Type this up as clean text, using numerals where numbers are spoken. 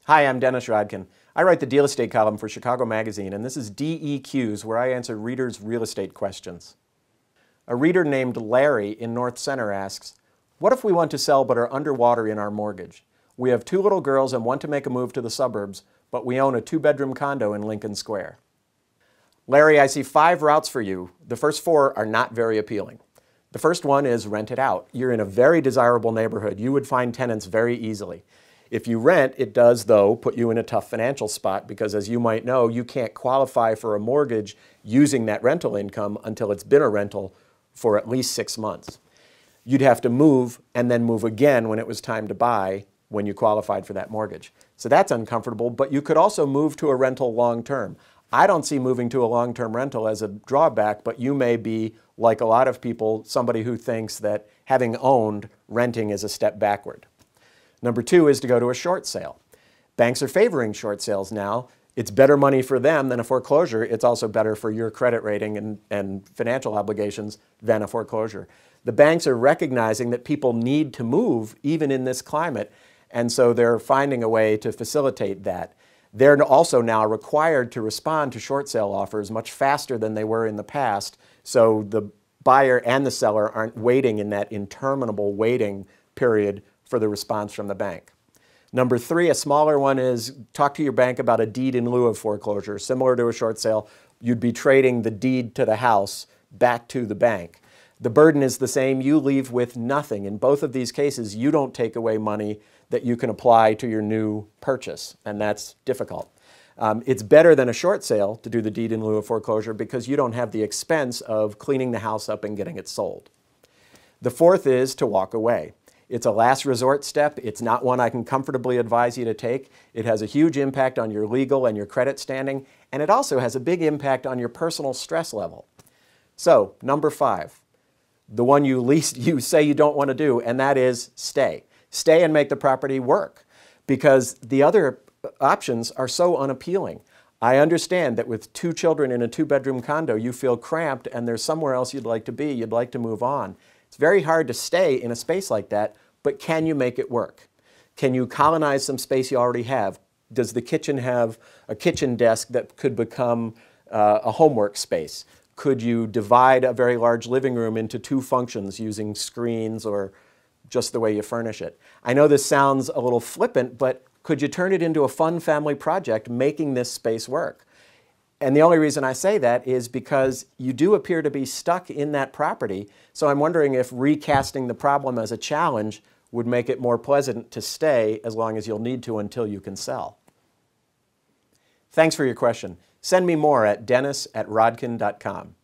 Hi, I'm Dennis Rodkin. I write the Deal Estate column for Chicago Magazine, and this is DEQs, where I answer readers' real estate questions. A reader named Larry in North Center asks, what if we want to sell but are underwater in our mortgage? We have 2 little girls and want to make a move to the suburbs, but we own a 2-bedroom condo in Lincoln Square. Larry, I see 5 routes for you. The first 4 are not very appealing. The first one is rent it out. You're in a very desirable neighborhood. You would find tenants very easily. If you rent, it does, though, put you in a tough financial spot because, as you might know, you can't qualify for a mortgage using that rental income until it's been a rental for at least 6 months. You'd have to move and then move again when it was time to buy when you qualified for that mortgage. So that's uncomfortable, but you could also move to a rental long term. I don't see moving to a long-term rental as a drawback, but you may be, like a lot of people, somebody who thinks that having owned, renting is a step backward. Number 2 is to go to a short sale. Banks are favoring short sales now. It's better money for them than a foreclosure. It's also better for your credit rating and financial obligations than a foreclosure. The banks are recognizing that people need to move even in this climate, and so they're finding a way to facilitate that. They're also now required to respond to short sale offers much faster than they were in the past, so the buyer and the seller aren't waiting in that interminable waiting period for the response from the bank. Number 3, a smaller one, is talk to your bank about a deed in lieu of foreclosure. Similar to a short sale, you'd be trading the deed to the house back to the bank. The burden is the same. You leave with nothing. In both of these cases, you don't take away money that you can apply to your new purchase, and that's difficult. It's better than a short sale to do the deed in lieu of foreclosure because you don't have the expense of cleaning the house up and getting it sold. The 4th is to walk away. It's a last resort step. It's not one I can comfortably advise you to take. It has a huge impact on your legal and your credit standing, and it also has a big impact on your personal stress level. So, number 5, the one you say you don't want to do, and that is stay. Stay and make the property work, because the other options are so unappealing. I understand that with 2 children in a 2-bedroom condo, you feel cramped and there's somewhere else you'd like to be, you'd like to move on. It's very hard to stay in a space like that, but can you make it work? Can you colonize some space you already have? Does the kitchen have a kitchen desk that could become a homework space? Could you divide a very large living room into 2 functions using screens or just the way you furnish it? I know this sounds a little flippant, but could you turn it into a fun family project making this space work? And the only reason I say that is because you do appear to be stuck in that property, so I'm wondering if recasting the problem as a challenge would make it more pleasant to stay as long as you'll need to until you can sell. Thanks for your question. Send me more at dennis@rodkin.com.